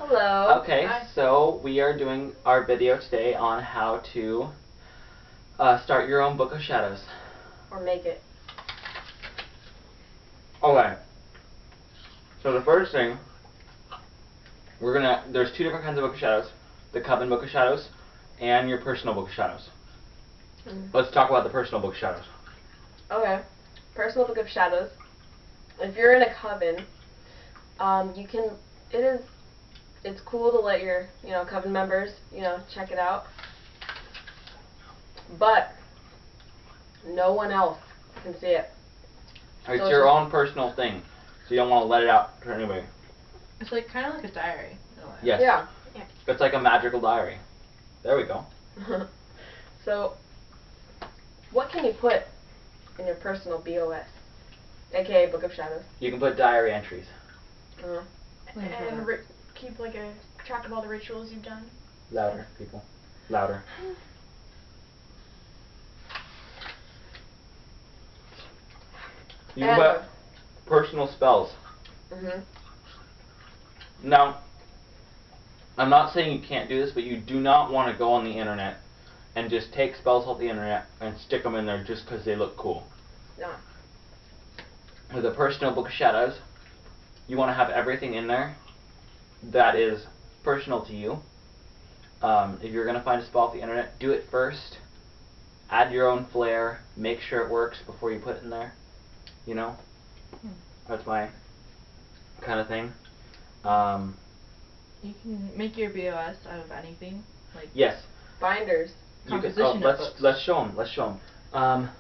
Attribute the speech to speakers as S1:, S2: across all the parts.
S1: Hello.
S2: Okay,
S1: Hi.
S2: so we are doing our video today on how to start your own Book of Shadows.
S1: Or make it.
S2: Okay. So the first thing, there's two different kinds of Book of Shadows. The Coven Book of Shadows and your personal Book of Shadows. Let's talk about the personal Book of Shadows.
S1: Okay. Personal Book of Shadows. If you're in a coven, it's cool to let your, coven members, check it out. But no one else can see it.
S2: It's
S1: So
S2: your own personal thing, so you don't want to let it out to anybody.
S3: It's like kind of like a diary.
S2: Yes.
S1: Yeah.
S2: It's like a magical diary. There we go.
S1: So, what can you put in your personal BOS, aka Book of Shadows?
S2: You can put diary entries.
S4: And keep like a track of all the rituals you've done.
S2: Louder, people. Louder. You can put personal spells. Now, I'm not saying you can't do this, but you do not want to go on the internet and just take spells off the internet and stick them in there just because they look cool.
S1: No.
S2: With a personal Book of Shadows, you want to have everything in there that is personal to you. If you're going to find a spell off the internet, do it first. Add your own flair. Make sure it works before you put it in there. You know? That's my kind of thing.
S3: You can make your BOS out of anything. Like
S2: yes.
S1: Binders.
S3: Composition notebooks.
S2: Let's show them. Let's show them.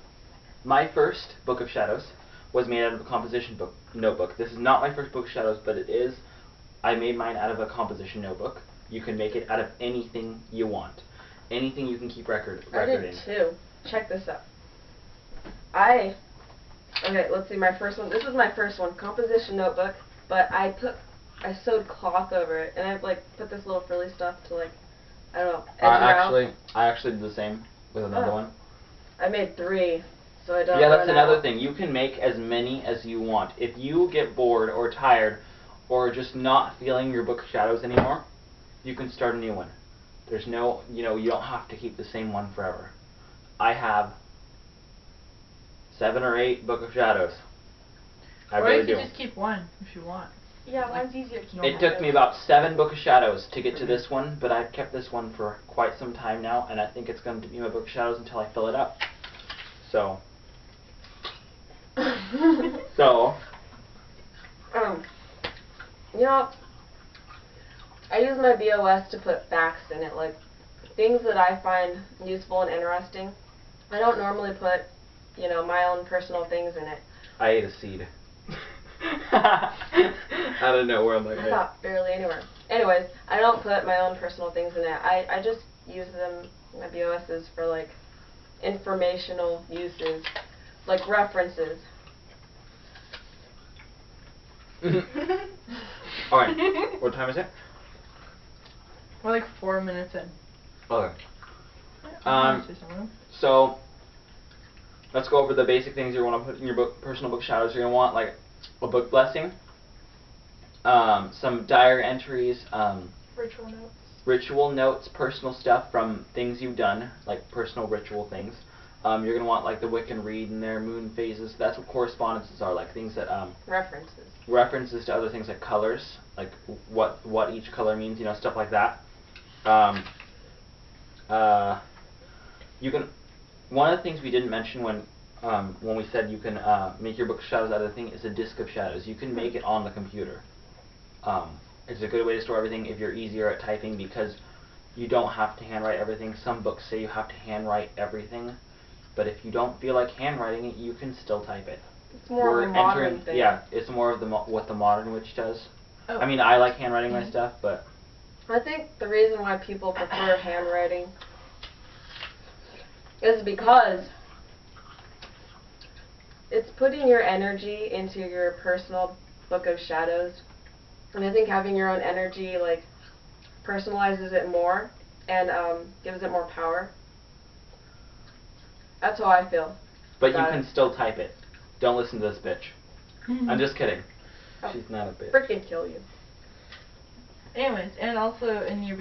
S2: My first Book of Shadows was made out of a composition notebook. This is not my first Book of Shadows, but it is. I made mine out of a composition notebook. You can make it out of anything you want. Anything you can keep record in.
S1: I did too. Check this out. Okay, let's see, my first one. This is my first one, composition notebook, but I sewed cloth over it, and I put this little frilly stuff to I don't know, edge
S2: I actually did the same with another one.
S1: I made 3, so I don't.
S2: Yeah, that's another thing. You can make as many as you want. If you get bored or tired, or just not feeling your Book of Shadows anymore, you can start a new one. There's no, you don't have to keep the same one forever. I have 7 or 8 Book of Shadows. I really do.
S3: Or you can just keep one if you want.
S4: Yeah, one's easier to keep.
S2: It took me about 7 Book of Shadows to get to this one, but I've kept this one for quite some time now, and I think it's going to be my Book of Shadows until I fill it up. So.
S1: I use my BOS to put facts in it, like things that I find useful and interesting. I don't normally put, my own personal things in it.
S2: I ate a seed. Out of nowhere, I'm like,
S1: I thought barely anywhere. Anyways, I don't put my own personal things in it. I just use them, my BOSs, for informational uses, like references.
S2: Alright, what time is it?
S3: We're like 4 minutes in.
S2: Okay. So, let's go over the basic things you want to put in your personal Book of Shadows. You're going to want a book blessing, some diary entries, ritual notes, personal stuff from things you've done, like personal ritual things. You're going to want the wiccan read in there, moon phases. That's what correspondences are, like things that references to other things like colors, like what each color means, stuff like that. You can. One of the things we didn't mention when we said you can make your Book of Shadows out of the thing is a disc of shadows. You can make it on the computer. It's a good way to store everything if you're easier at typing, because you don't have to handwrite everything. Some books say you have to handwrite everything, but if you don't feel like handwriting it, you can still type it.
S1: It's more of a modern thing.
S2: Yeah, it's more of what the modern witch does.
S3: Oh.
S2: I mean, I like handwriting my stuff, but
S1: I think the reason why people prefer handwriting is because it's putting your energy into your personal Book of Shadows, and I think having your own energy personalizes it more and gives it more power. That's how I feel.
S2: But you can still type it. Don't listen to this bitch. I'm just kidding.
S1: I'll
S2: She's not a bitch.
S1: frickin' kill you.
S3: Anyways, and also in your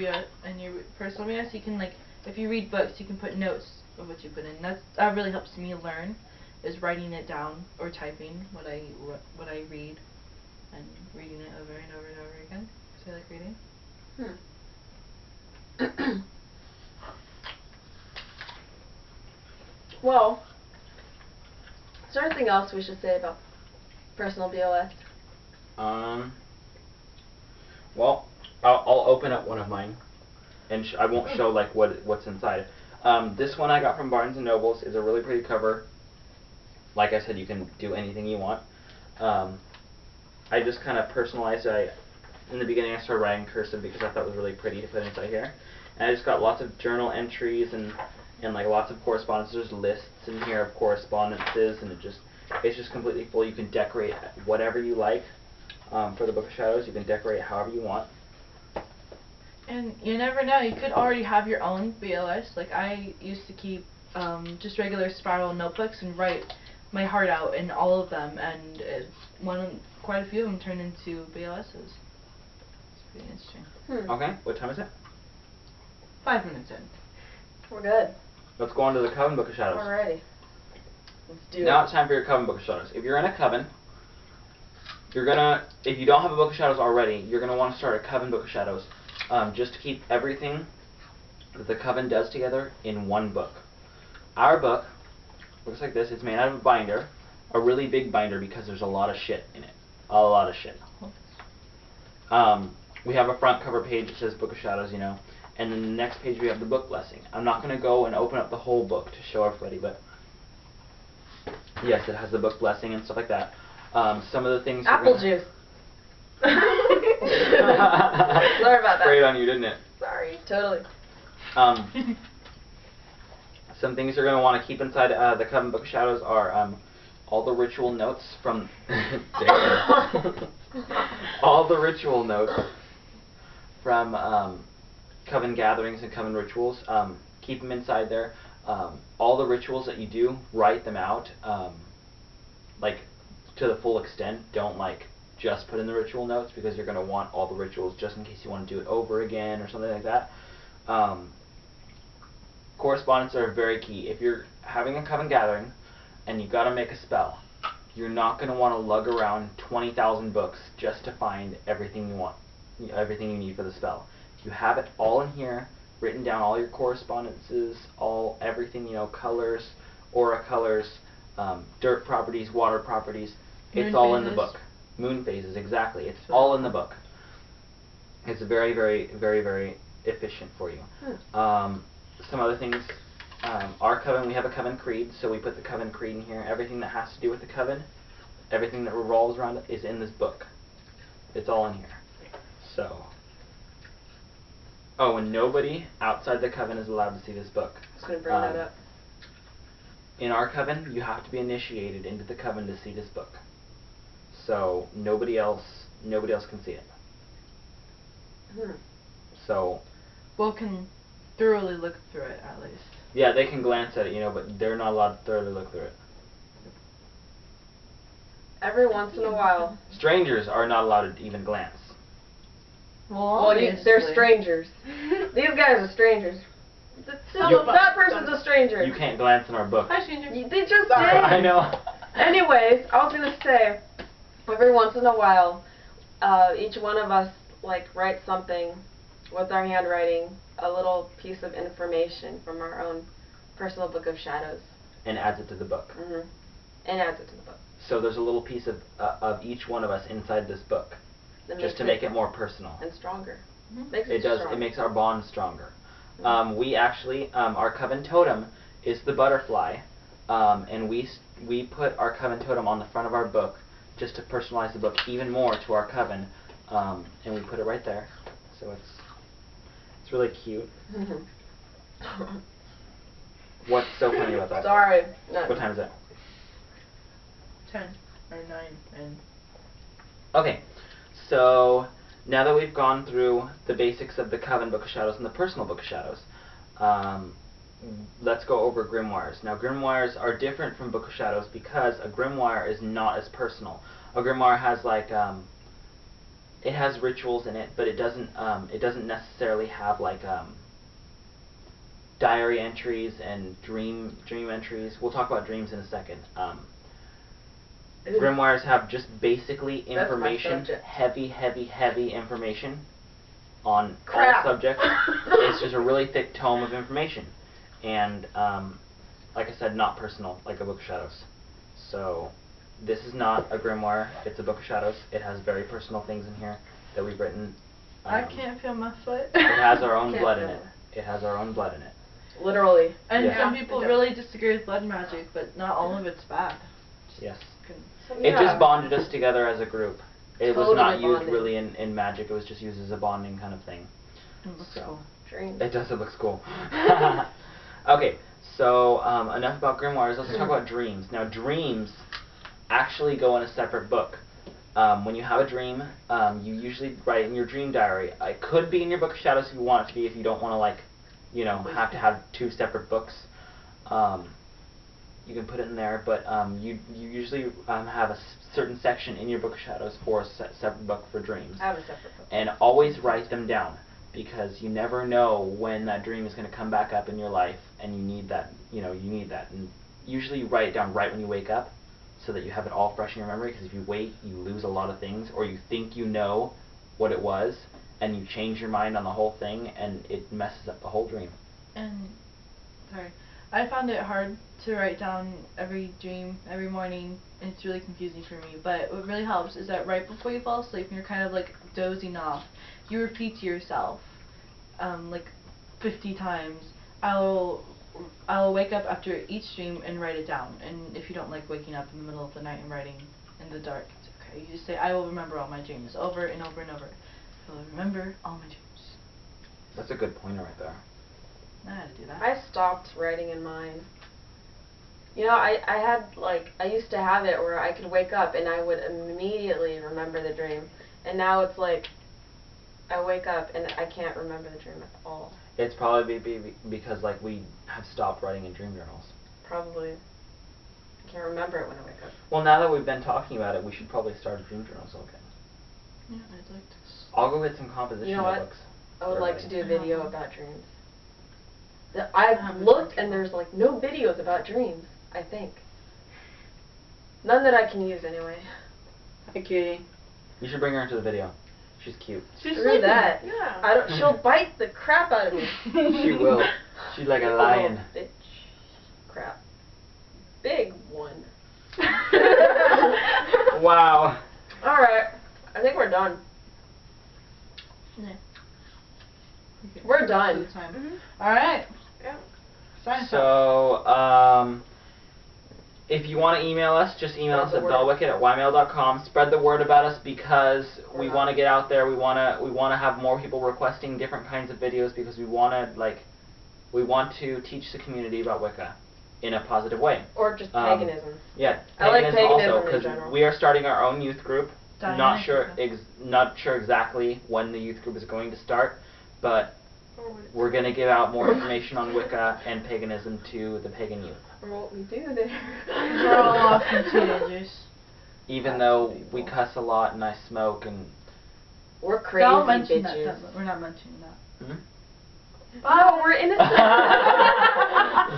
S3: personal BS, you can, like, if you read books, you can put notes of what you put in. That really helps me learn, is writing it down or typing what I read and reading it over and over and over again. So I like reading.
S1: Well, is there anything else we should say about personal BOS?
S2: Well, I'll open up one of mine, and I won't show like what's inside. This one I got from Barnes & Nobles is a really pretty cover. Like I said, you can do anything you want. I just kind of personalized it. In the beginning I started writing cursive because I thought it was really pretty to put inside here. And I just got lots of journal entries and like lots of correspondence. There's lists in here of correspondences, and it's just completely full. You can decorate whatever you like. For the Book of Shadows, you can decorate however you want.
S3: And you never know, you could already have your own BOS. Like, I used to keep just regular spiral notebooks and write my heart out in all of them, and quite a few of them turned into BOSs. It's pretty interesting.
S2: Okay, what time is it?
S3: 5 minutes in.
S1: We're good.
S2: Let's go on to the Coven Book of Shadows.
S1: Alrighty. Let's do it.
S2: Now it's time for your Coven Book of Shadows. If you're in a coven, if you don't have a Book of Shadows already, you're gonna want to start a Coven Book of Shadows, just to keep everything that the coven does together in one book. Our book looks like this. It's made out of a binder, a really big binder, because there's a lot of shit in it. A lot of shit. We have a front cover page that says Book of Shadows, you know, and then the next page we have the book blessing. I'm not gonna go and open up the whole book to show everybody, but yes, it has the book blessing and stuff like that. Some of the things.
S1: Apple juice. Sorry about that.
S2: Sprayed on you, didn't it?
S1: Sorry, totally.
S2: Some things you're going to want to keep inside the Coven Book of Shadows are all the ritual notes from all the ritual notes from coven gatherings and coven rituals. Keep them inside there. All the rituals that you do, write them out, like to the full extent. Don't like just put in the ritual notes, because you're going to want all the rituals just in case you want to do it over again or something like that. Correspondence are very key. If you're having a coven gathering and you've got to make a spell, you're not going to want to lug around 20,000 books just to find everything you want, everything you need for the spell. You have it all in here, written down, all your correspondences, everything, you know, colors, aura colors, dirt properties, water properties. It's
S3: Moon
S2: all
S3: phases.
S2: in the book. Moon phases, exactly. It's all in the book. It's very, very, very, very efficient for you. Some other things. Our coven, we have a coven creed, so we put the coven creed in here. Everything that has to do with the coven, everything that revolves around it, is in this book. It's all in here. So. Oh, and nobody outside the coven is allowed to see this book.
S1: I was going to bring that up.
S2: In our coven, you have to be initiated into the coven to see this book. So nobody else can see it. So.
S3: Well, can thoroughly look through it, at least.
S2: Yeah, they can glance at it, you know, but they're not allowed to thoroughly look through it.
S1: Every once in a while.
S2: Strangers are not allowed to even glance.
S3: Well,
S1: they're strangers. These guys are strangers. That person's a stranger.
S2: You can't glance in our book.
S3: Hi, stranger.
S1: They just did.
S2: I know.
S1: Anyways, I was gonna say, every once in a while, each one of us writes something with our handwriting, a little piece of information from our own personal Book of Shadows,
S2: and adds it to the book.
S1: And adds it to the book.
S2: So there's a little piece of each one of us inside this book, just to make it more personal
S1: and stronger.
S2: It does. It makes our bond stronger. We actually, our coven totem is the butterfly, and we put our coven totem on the front of our book just to personalize the book even more to our coven, and we put it right there. So it's really cute. What's so funny about that?
S1: Sorry. No.
S2: What time is it?
S3: 10 or 9 and.
S2: Okay, so now that we've gone through the basics of the Coven Book of Shadows and the Personal Book of Shadows, let's go over grimoires. Now, grimoires are different from Book of Shadows because a grimoire is not as personal. A grimoire has it has rituals in it, but it doesn't necessarily have like diary entries and dream entries. We'll talk about dreams in a second. Grimoires have just basically information, heavy information on all subjects. It's just a really thick tome of information, and like I said, not personal, like a Book of Shadows. So this is not a grimoire, it's a Book of Shadows. It has very personal things in here that we've written.
S3: I can't feel my foot.
S2: It has our own blood in it. It has our own blood in it.
S1: Literally.
S3: And
S2: Yeah.
S3: some people really disagree with blood magic, but not all of it's bad.
S2: Yes.
S1: Yeah.
S2: It just bonded us together as a group. It was
S1: Totally
S2: not used
S1: bonding.
S2: really in magic, it was just used as a bonding kind of thing.
S3: It looks
S2: So.
S3: cool.
S1: Dreams.
S2: It does, it looks cool. Okay, so enough about grimoires, let's talk about dreams. Now dreams actually go in a separate book. When you have a dream, you usually write it in your dream diary. It could be in your Book of Shadows if you want it to be, if you don't want to, like, you know, have to have 2 separate books. You can put it in there, but you usually have a certain section in your Book of Shadows for a separate book for dreams.
S1: I have a separate book.
S2: And always write them down, because you never know when that dream is going to come back up in your life, and you need that, you need that. And usually you write it down right when you wake up, so that you have it all fresh in your memory, because if you wait, you lose a lot of things, or you think you know what it was, and you change your mind on the whole thing, and it messes up the whole dream.
S3: And, sorry, I found it hard to write down every dream every morning, and it's really confusing for me, but what really helps is that right before you fall asleep and you're kind of like dozing off, you repeat to yourself, like 50 times, I'll wake up after each dream and write it down, and if you don't like waking up in the middle of the night and writing in the dark, it's okay. You just say, I will remember all my dreams, over and over and over. I will remember all my dreams.
S2: That's a good pointer right there.
S3: I had to do that.
S1: I stopped writing in mine. You know, I used to have it where I could wake up and I would immediately remember the dream. And now it's like, I wake up and I can't remember the dream at all.
S2: It's probably because, like, we have stopped writing in dream journals.
S1: Probably. I can't remember it when I wake up.
S2: Well, now that we've been talking about it, we should probably start a dream journal again.
S3: Yeah, I'd like to.
S2: I'll go get some composition
S1: You know what?
S2: notebooks.
S1: I would like to do a video
S3: Uh-huh.
S1: about dreams. I've looked and there's like no videos about dreams, I think. None that I can use anyway. Hi, cutie.
S2: You should bring her into the video. She's cute.
S3: She's
S1: Screw that.
S4: Yeah.
S1: She'll bite the crap out of me.
S2: She will. She's like a lion.
S1: Oh, bitch. Crap. Big one.
S2: Wow.
S1: Alright. I think we're done.
S3: Yeah.
S1: We're done.
S3: Alright.
S1: Yeah.
S3: Sign us up.
S2: So, if you want to email us, just email us
S1: Spread
S2: at
S1: the word.
S2: bellwicked@ymail.com. Spread the word about us, because we
S1: Yeah.
S2: want to get out there. We want to have more people requesting different kinds of videos, because we want to teach the community about Wicca in a positive way.
S1: Or just paganism.
S2: Yeah,
S1: I like paganism
S2: also,
S1: in
S2: because
S1: general.
S2: we are starting our own youth group. Not sure
S3: Dionysus.
S2: exactly when the youth group is going to start, but
S4: Or what it's
S2: we're going to give out more information on Wicca and paganism to the pagan youth.
S1: Or what we do there.
S3: We're all awesome teenagers.
S2: Even though we cuss a lot and I smoke and...
S1: We're crazy
S3: Don't mention
S1: bitches.
S3: that. We're not mentioning that.
S2: Hmm?
S1: Oh, we're innocent.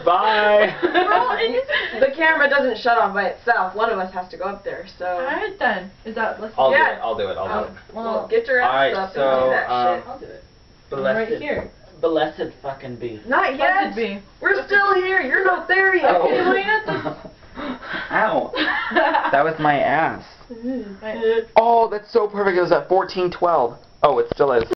S2: Bye!
S1: We're all innocent. The camera doesn't shut off by itself. One of us has to go up there, so...
S3: Alright then. Is that let's
S2: I'll
S1: Yeah.
S2: do it. I'll do it. I'll do it.
S1: Well, get your ass
S2: Alright,
S1: up
S2: so,
S1: and do that shit.
S3: I'll do it.
S2: Blessed,
S3: Right here.
S2: blessed fucking be.
S1: Not yet.
S3: Blessed be.
S1: We're still here. You're not there yet.
S3: Okay, well, you're not
S2: Ow. That was my ass.
S3: Right.
S2: Oh, that's so perfect. It was at 14:12. Oh, it still is.